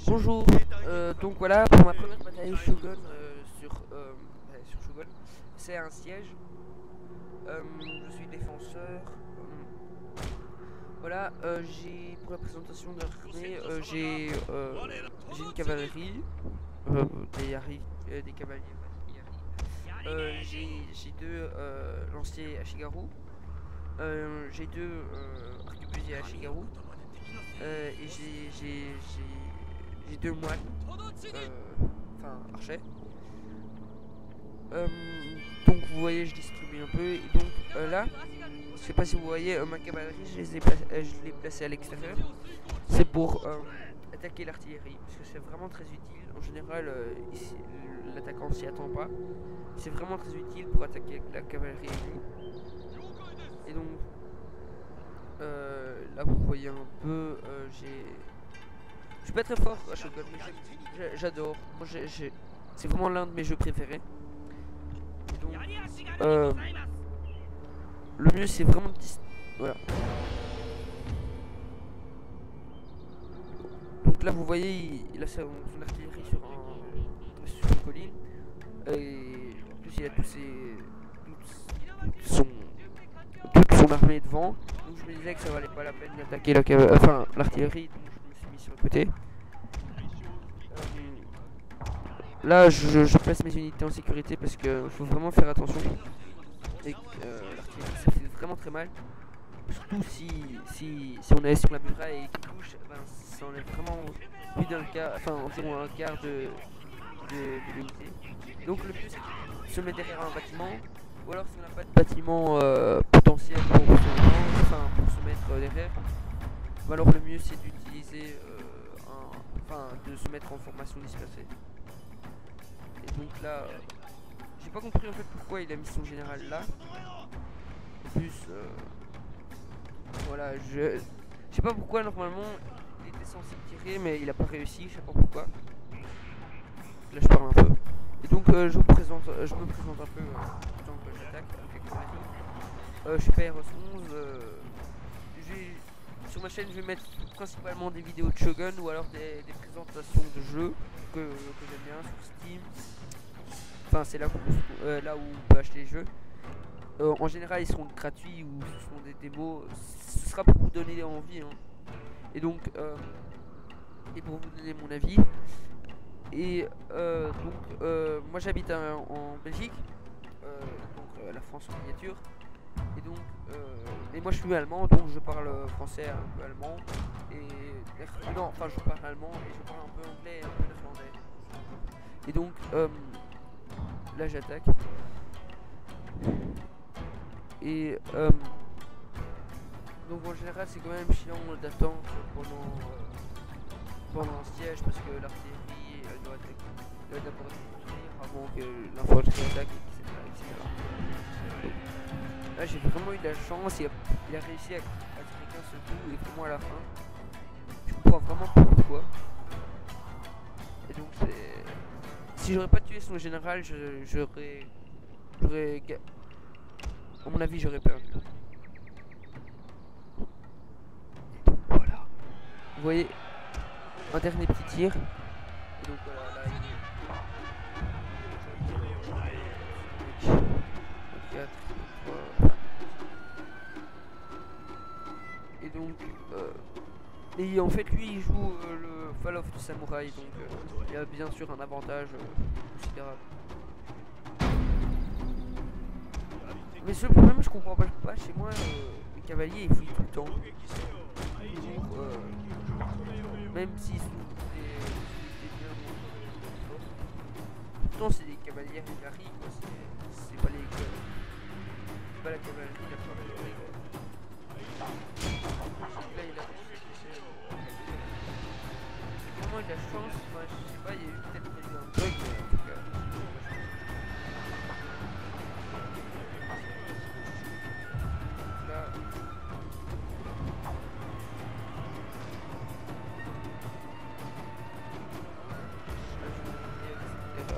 Bonjour, donc voilà pour ma première bataille Shogun sur Shogun, c'est un siège. Je suis défenseur. Voilà, j'ai pour la présentation de l'armée, j'ai une cavalerie, des cavaliers, j'ai deux lanciers à Shigaru, j'ai deux arquebusiers à Shigaru, et j'ai deux moines, enfin archers. Euh, donc vous voyez, je distribue un peu. Et donc là, je sais pas si vous voyez, ma cavalerie, je l'ai placée à l'extérieur. C'est pour attaquer l'artillerie, parce que c'est vraiment très utile. En général, l'attaquant s'y attend pas. C'est vraiment très utile pour attaquer la cavalerie ennemie. Et donc là, vous voyez un peu, je suis pas très fort à Shogun, mais j'adore. C'est vraiment l'un de mes jeux préférés. Et donc, le mieux c'est vraiment de voilà. Donc là vous voyez, il a son artillerie sur une colline. Et en plus il a toute son armée devant. Donc je me disais que ça valait pas la peine d'attaquer l'artillerie. Donc je me suis mis sur le côté. Là je place mes unités en sécurité parce qu'il faut vraiment faire attention. Et l'artillerie ça fait vraiment très mal. Surtout si on est sur la muraille et qu'il touche, ben, ça enlève vraiment plus d'un quart, enfin environ un quart de l'unité. Donc le but c'est de se mettre derrière un bâtiment, ou alors si on n'a pas de bâtiment potentiel pour se mettre derrière, ou alors le mieux c'est d'utiliser de se mettre en formation dispersée. Et donc là, j'ai pas compris en fait pourquoi il a mis son général là. En plus, voilà, je sais pas pourquoi normalement il était censé tirer mais il a pas réussi, je sais pas pourquoi. Là je parle un peu. Et donc je me présente un peu tant que j'attaque avec la cavalerie. Je suis PRS11. Sur ma chaîne je vais mettre principalement des vidéos de Shogun ou alors des présentations de jeux que j'aime bien sur Steam. Enfin c'est là où on peut acheter les jeux. En général ils seront gratuits ou ce seront des démos. Ce sera pour vous donner envie hein. Et donc et pour vous donner mon avis. Et moi j'habite en Belgique, donc la France en miniature. Et donc et moi je suis allemand, donc je parle français, un peu allemand. Et non, enfin je parle allemand et je parle un peu anglais et un peu néerlandais. Et donc là j'attaque. Et donc en général c'est quand même chiant d'attendre pendant un siège parce que l'artillerie doit d'abord construire avant que l'infanterie attaque, etc. Là j'ai vraiment eu de la chance, il a réussi à tirer qu'un seul coup et vraiment à la fin. Je comprends vraiment pas pourquoi. Et donc si j'aurais pas tué son général, j'aurais à mon avis j'aurais perdu. Et donc voilà. Vous voyez un dernier petit tir. Et donc voilà, là il est 4, 3. Et donc et en fait lui il joue le Fall of the Samurai, donc il a bien sûr un avantage considérable. Mais ce problème je comprends pas chez moi, les cavaliers ils fouillent tout le temps. Donc, même s'ils sont pourtant c'est des cavaliers Hungary quoi, c'est pas pas la cavalerie la cavalerie quoi. Là il a vraiment il a chance, enfin, je sais pas, il y a eu peut-être un bug mais en tout cas là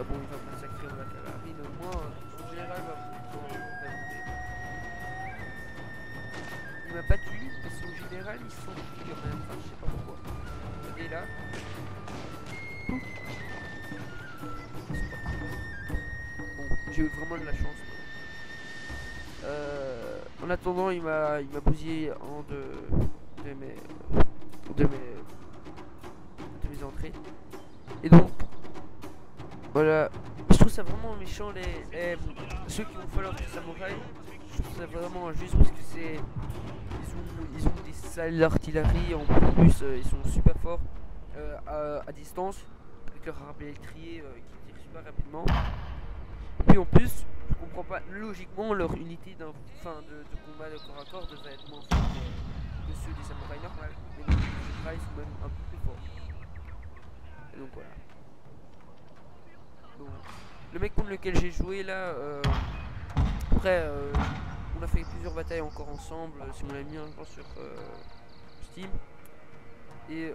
bon il va massacrer la cavalerie mais au moins son général va il m'a battu mais son général il s'en fout quand même, enfin je sais pas pourquoi. regardez là. Bon, j'ai eu vraiment de la chance. En attendant, il m'a bousillé en de mes entrées. Et donc, voilà. Je trouve ça vraiment méchant ceux qui vont falloir du samouraï. Je trouve ça vraiment injuste parce que ils ont des salles d'artillerie en plus, ils sont super forts à distance avec leur arme électrique qui tire super rapidement. Et puis en plus, je comprends pas logiquement leur unité de combat de corps à corps devait être moins forte que ceux des samouraïs normaux. Mais les samouraïs sont même un peu plus forts. Et donc voilà. Donc, le mec contre lequel j'ai joué là, après on a fait plusieurs batailles encore ensemble, c'est mon ami je pense sur Steam. Et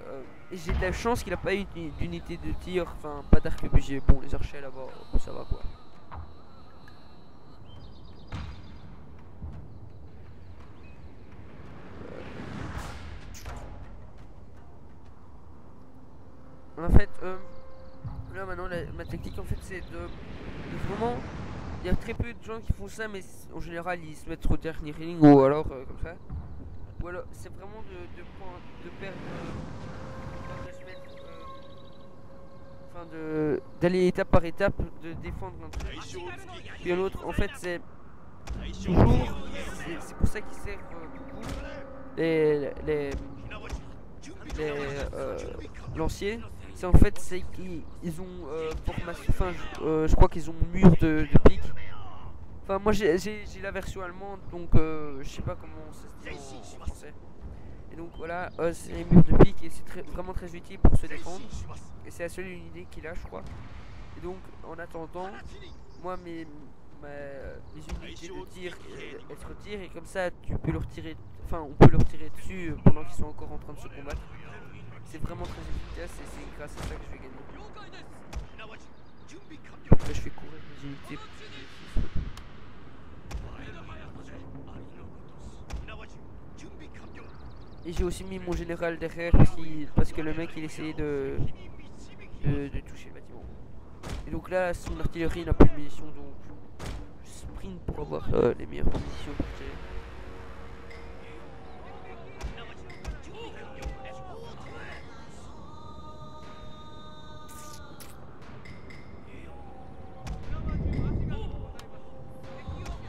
j'ai de la chance qu'il a pas eu d'unité de tir, enfin pas d'arquebusier. Bon, les archers là-bas, ça va quoi. En fait, là maintenant ma technique en fait c'est de vraiment, il y a très peu de gens qui font ça, mais en général ils se mettent au dernier ring ou alors comme ça. Ou alors c'est vraiment de perdre, de se mettre, enfin d'aller étape par étape, de défendre un truc puis un autre. En fait c'est toujours, c'est pour ça qu'ils servent beaucoup les lanciers. C'est en fait c'est qu'ils ont formation, enfin je crois qu'ils ont mur de pique. Enfin moi j'ai la version allemande donc je sais pas comment ça se dit en français. Et donc voilà, c'est les murs de pique et c'est vraiment très utile pour se défendre. Et c'est la seule unité qu'il a je crois. Et donc en attendant, moi mes unités de tir, elles se retirent et comme ça tu peux leur tirer, enfin on peut leur tirer dessus pendant qu'ils sont encore en train de se combattre. C'est vraiment très efficace et c'est grâce à ça que je vais gagner. Donc là je fais courir mes unités. Et j'ai aussi mis mon général derrière parce que le mec il essayait de toucher le bâtiment. Et donc là son artillerie n'a plus de munitions donc je sprint pour avoir les meilleures munitions pour tirer.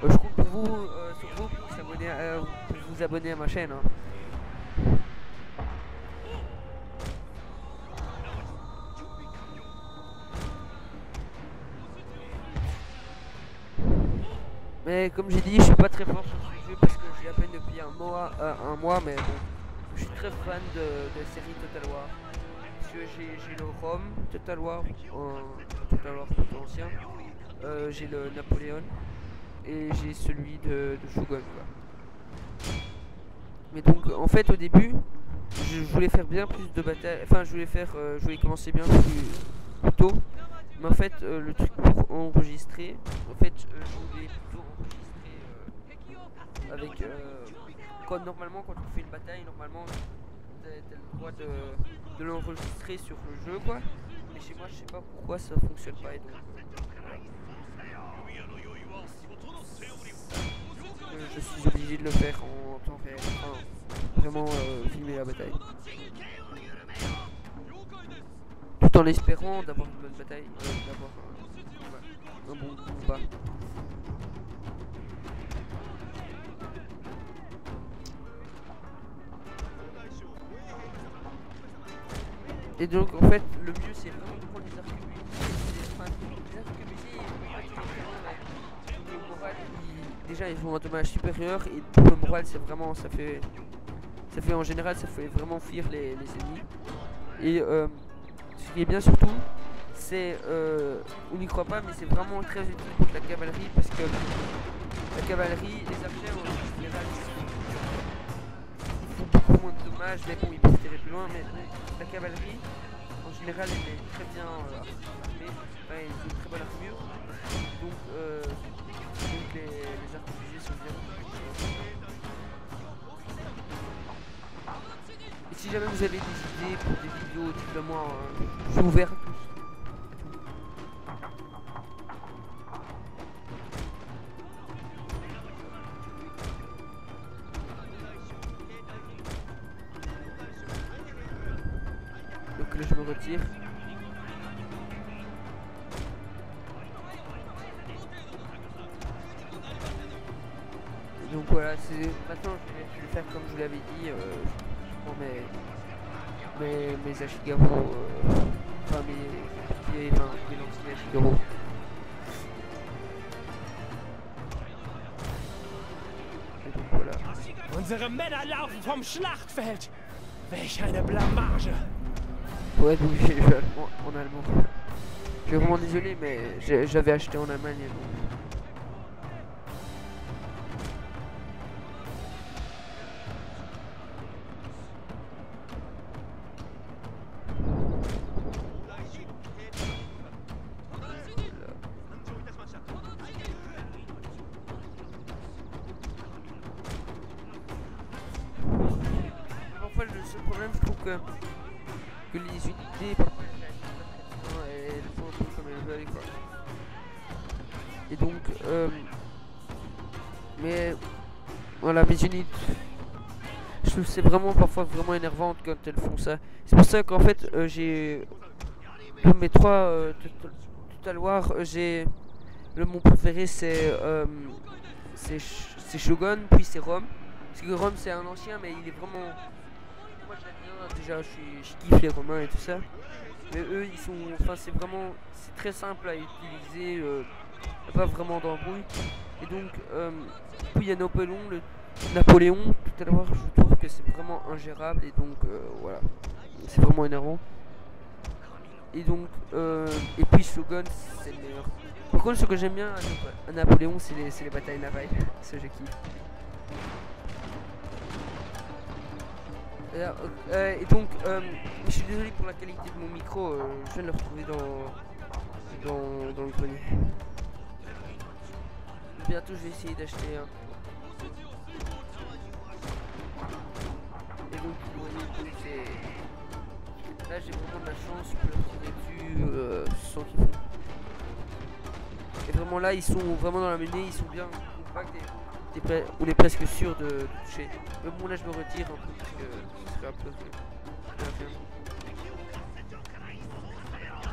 Je compte pour vous, sur vous pour vous abonner à ma chaîne. Hein. Mais comme j'ai dit, je suis pas très fort sur ce jeu parce que j'ai à peine depuis un mois, mais bon, je suis très fan de la série Total War. Parce que j'ai le ROM Total War plutôt ancien, j'ai le Napoléon et j'ai celui de Shogun quoi. Mais donc en fait au début, je voulais faire bien plus de batailles, enfin je voulais commencer bien plus tôt. Mais en fait, le truc pour enregistrer, en fait, je voulais plutôt enregistrer avec. Normalement, quand on fait une bataille, normalement, t'as le droit de l'enregistrer sur le jeu, quoi. Mais chez moi, je sais pas pourquoi ça fonctionne pas. Et donc, je suis obligé de le faire en temps réel. Enfin, vraiment filmer la bataille. Tout en espérant d'avoir une bonne bataille, d'avoir un bon combat. Et donc en fait le mieux c'est vraiment de prendre les arquebusiers, le moral, déjà ils ont un dommage supérieur et pour le moral c'est vraiment ça fait en général ça fait vraiment fuir les ennemis. Et ce qui est bien surtout, c'est, on n'y croit pas, mais c'est vraiment très utile contre la cavalerie parce que la cavalerie, les archers en général, ils font beaucoup moins de dommages, mais bon, ils peuvent tirer plus loin, mais la cavalerie, en général, elle est très bien armée, enfin, ils ont une très bonne armure, donc les arquebusiers sont bien. Et si jamais vous avez des idées pour des vidéos, dites-le moi, je suis ouvert à tous. Donc là je me retire. Donc voilà, maintenant je vais faire comme je vous l'avais dit, je prends mes Ashigaru, enfin mes lentilles Ashigaru. Et donc voilà. Unsere Männer laufen vom Schlachtfeld. Welch eine Blamage. Ouais, donc j'ai joué en allemand. Je suis vraiment désolé, mais j'avais acheté en Allemagne. Donc... Parfois le seul problème, je trouve que les unités parfois elles font un peu comme elles veulent quoi. Et donc mais voilà, mes unités, je trouve c'est vraiment parfois vraiment énervante quand elles font ça. C'est pour ça qu'en fait j'ai dans mes trois Total War, j'ai mon préféré c'est Shogun, puis c'est Rome. Parce que Rome c'est un ancien mais il est vraiment, moi je l'aime bien, déjà je kiffe les Romains et tout ça. Mais eux ils sont, enfin c'est vraiment, c'est très simple à utiliser, il n'y a pas vraiment d'embrouille. Et donc puis il y a Napoléon, tout à l'heure je trouve que c'est vraiment ingérable et donc voilà, c'est vraiment énervant. Et donc et puis Shogun c'est le meilleur. Par contre ce que j'aime bien à Napoléon c'est les batailles navales, ça je kiffe. Et donc, je suis désolé pour la qualité de mon micro, je viens de le retrouver dans le grenier. Bientôt je vais essayer d'acheter un. Et donc, vous voyez, là j'ai vraiment de la chance, je peux leur tirer dessus sans qu'ils font. Et vraiment là, ils sont vraiment dans la menée, ils sont bien compacts et on est presque sûr de toucher. Mais bon, là je me retire un peu parce que ce serait un peu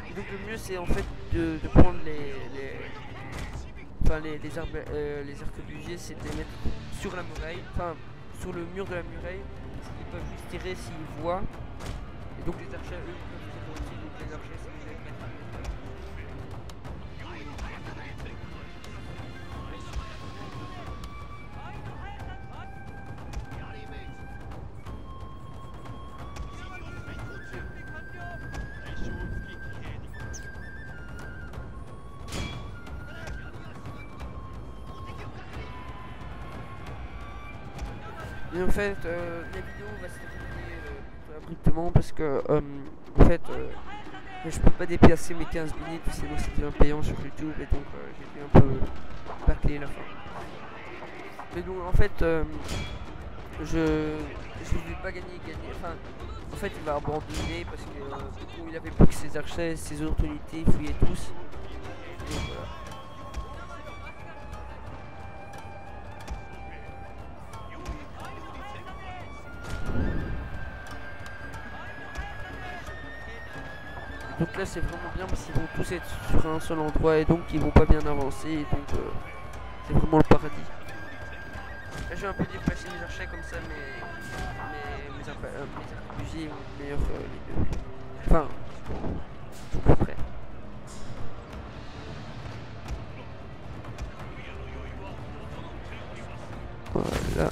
et donc le mieux c'est en fait de prendre les arquebusiers, c'est de les mettre sur la muraille, enfin sur le mur de la muraille, parce qu'ils peuvent juste tirer s'ils voient. Et donc les archers eux ils peuvent tirer aussi, donc les archers c'est les mettre. Et en fait, la vidéo va se terminer abruptement parce que en fait, je peux pas dépasser mes 15 minutes, sinon c'est bien payant sur YouTube et donc j'ai dû un peu bâcler la fin. Mais donc en fait, je vais pas gagner, enfin, en fait il va abandonner parce que il avait plus que ses archers, ses autres unités, ils fouillaient tous. Et voilà. Donc là c'est vraiment bien parce qu'ils vont tous être sur un seul endroit et donc ils vont pas bien avancer et donc c'est vraiment le paradis. Là je vais un peu déplacer mes archers comme ça mais mes arquebusiers ont meilleur les deux. Enfin, tout à peu près. Voilà.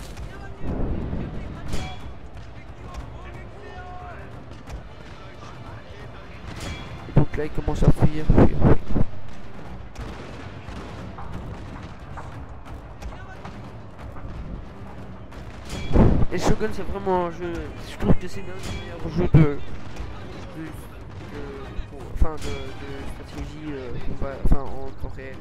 Donc là il commence à fuir. Et Shogun c'est vraiment un jeu, je trouve que c'est l'un des meilleurs jeux de stratégie en temps réel.